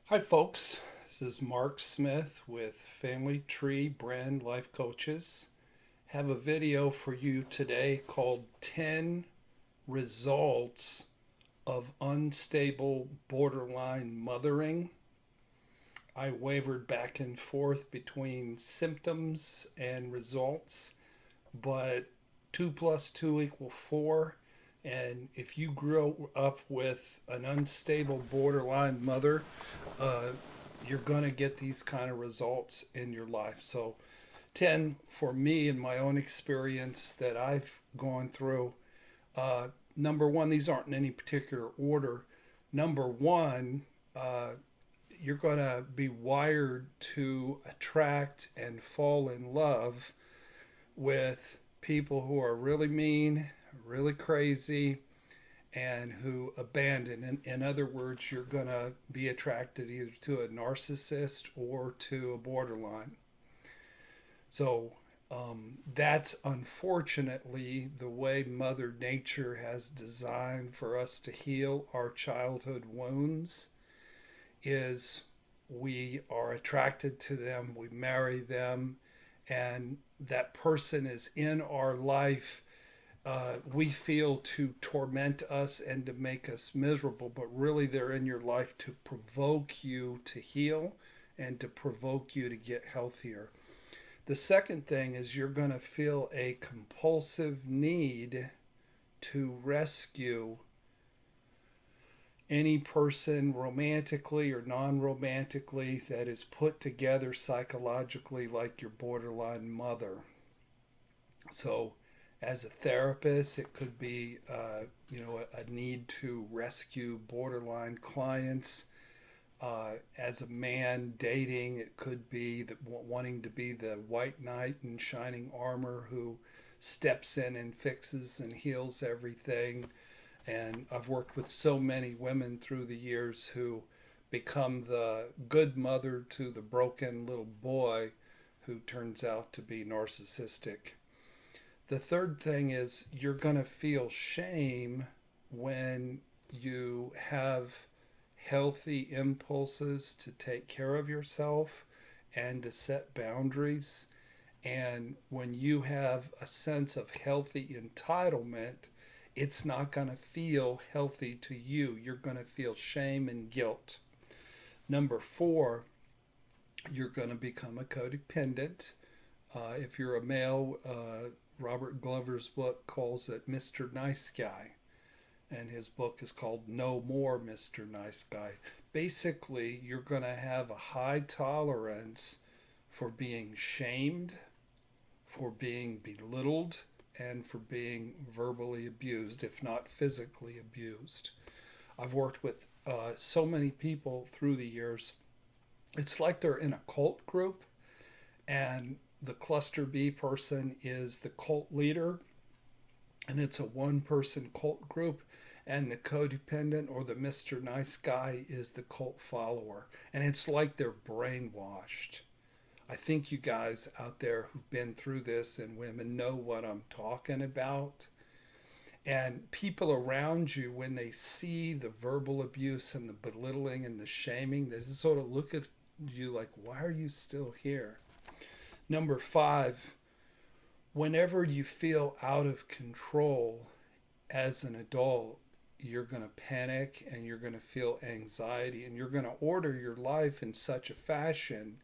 Hi, folks. This is Mark Smith with Family Tree Brand Life Coaches. Have a video for you today called 10 Results of Unstable Borderline Mothering. I wavered back and forth between symptoms and results, but 2 plus 2 equal 4. And if you grow up with an unstable borderline mother, uh, you're going to get these kind of results in your life. So, 10 for me in my own experience that I've gone through. Uh, Number one, these aren't in any particular order. Number one, uh, you're going to be wired to attract and fall in love with people who are really mean, really crazy, and who abandon. In other words, you're going to be attracted either to a narcissist or to a borderline. So that's unfortunately the way Mother Nature has designed for us to heal our childhood wounds is we are attracted to them, we marry them, and that person is in our life we feel to torment us and to make us miserable, but really they're in your life to provoke you to heal and to provoke you to get healthier. The second thing is you're going to feel a compulsive need to rescue any person romantically or non romantically that is put together psychologically like your borderline mother. So, as a therapist, it could be a need to rescue borderline clients. As a man dating, it could be that wanting to be the white knight in shining armor who steps in and fixes and heals everything. And I've worked with so many women through the years who become the good mother to the broken little boy who turns out to be narcissistic. The third thing is you're going to feel shame when you have healthy impulses to take care of yourself and to set boundaries. And when you have a sense of healthy entitlement, it's not going to feel healthy to you. You're going to feel shame and guilt. Number four, you're going to become a codependent. If you're a male, Robert Glover's book calls it Mr. Nice Guy, and his book is called No More Mr. Nice Guy. Basically, you're going to have a high tolerance for being shamed, for being belittled, and for being verbally abused, if not physically abused. I've worked with so many people through the years. It's like they're in a cult group, and the cluster B person is the cult leader, and it's a one person cult group, and the codependent or the Mr. Nice Guy is the cult follower. And it's like they're brainwashed. I think you guys out there who've been through this and women know what I'm talking about. And people around you, when they see the verbal abuse and the belittling and the shaming, they just sort of look at you like, why are you still here? Number five, whenever you feel out of control as an adult, you're going to panic and you're going to feel anxiety and you're going to order your life in such a fashion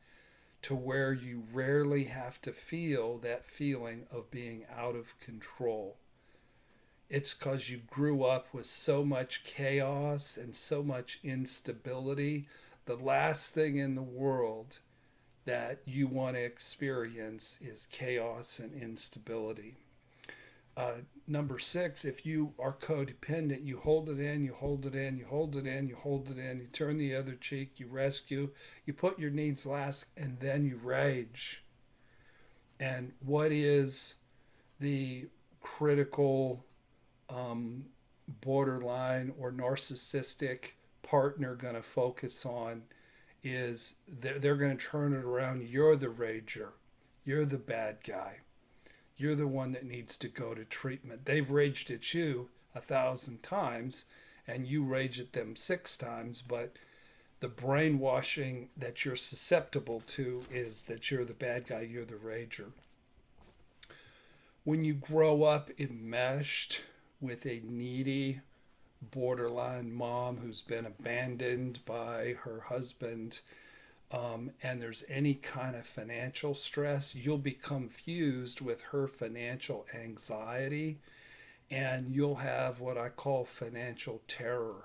to where you rarely have to feel that feeling of being out of control. It's because you grew up with so much chaos and so much instability. The last thing in the world that you want to experience is chaos and instability. Number six, if you are codependent, you hold it in, you hold it in, you hold it in, you hold it in, you turn the other cheek, you rescue, you put your needs last, and then you rage. And what is the critical borderline or narcissistic partner going to focus on is they're going to turn it around. You're the rager. You're the bad guy. You're the one that needs to go to treatment. They've raged at you 1,000 times and you rage at them 6 times, but The brainwashing that you're susceptible to is that you're the bad guy, you're the rager. When you grow up enmeshed with a needy, borderline mom who's been abandoned by her husband, and there's any kind of financial stress, you'll become fused with her financial anxiety, and you'll have what I call financial terror.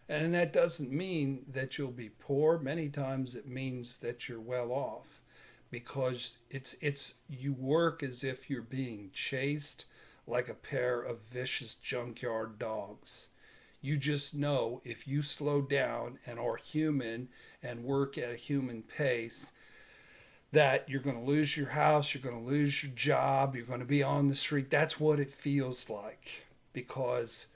And that doesn't mean that you'll be poor. Many times it means that you're well off, because it's you work as if you're being chased like a pair of vicious junkyard dogs. You just know if you slow down and are human and work at a human pace, that you're going to lose your house, you're going to lose your job, you're going to be on the street. That's what it feels like, because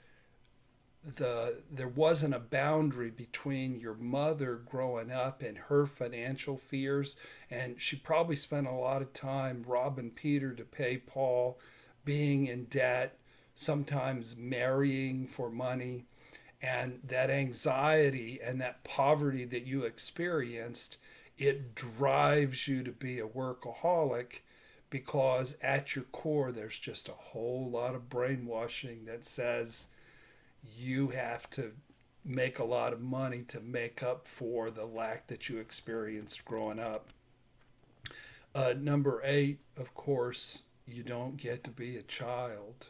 there wasn't a boundary between your mother growing up and her financial fears, and she probably spent a lot of time robbing Peter to pay Paul, being in debt, sometimes marrying for money. And that anxiety and that poverty that you experienced, it drives you to be a workaholic, because at your core there's just a whole lot of brainwashing that says you have to make a lot of money to make up for the lack that you experienced growing up. Number 8, of course, you don't get to be a child.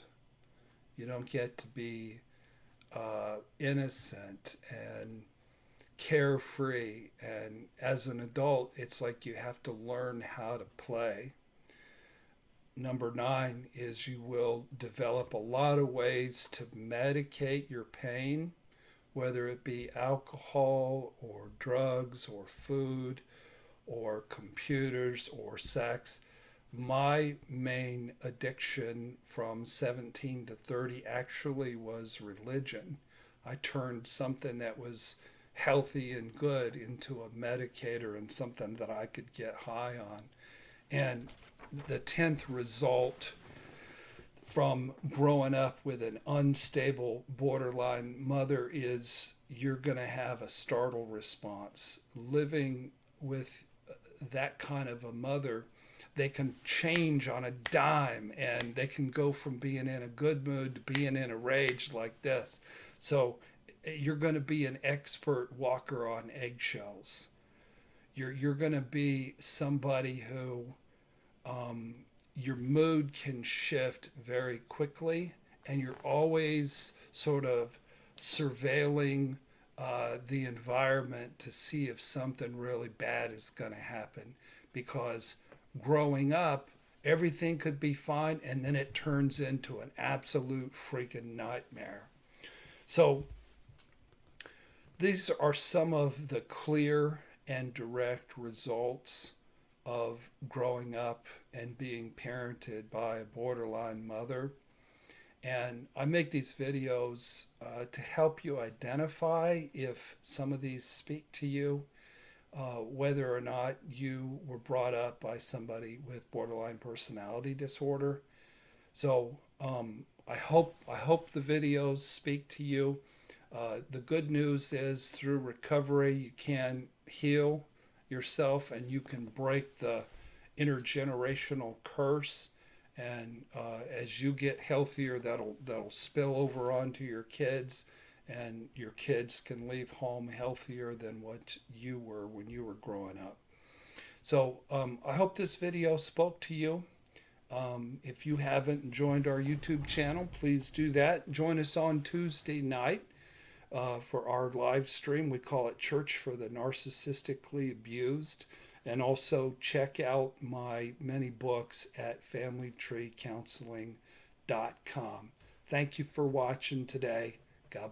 You don't get to be innocent and carefree. And as an adult, it's like you have to learn how to play. Number 9 is you will develop a lot of ways to medicate your pain, whether it be alcohol or drugs or food or computers or sex. My main addiction from 17 to 30 actually was religion. I turned something that was healthy and good into a medicator and something that I could get high on. And the 10th result from growing up with an unstable borderline mother is you're going to have a startled response. Living with that kind of a mother, they can change on a dime, and they can go from being in a good mood to being in a rage like this. So you're going to be an expert walker on eggshells. You're going to be somebody who your mood can shift very quickly, and you're always sort of surveilling the environment to see if something really bad is going to happen, because growing up, everything could be fine, and then it turns into an absolute freaking nightmare. So these are some of the clear and direct results of growing up and being parented by a borderline mother. And I make these videos to help you identify if some of these speak to you, whether or not you were brought up by somebody with borderline personality disorder. So I hope the videos speak to you. The good news is, through recovery, you can heal yourself and you can break the intergenerational curse. And as you get healthier, that'll spill over onto your kids, and your kids can leave home healthier than what you were when you were growing up. So I hope this video spoke to you. If you haven't joined our YouTube channel, please do that. Join us on Tuesday night for our live stream. We call it Church for the Narcissistically Abused. And also check out my many books at familytreecounseling.com. Thank you for watching today. God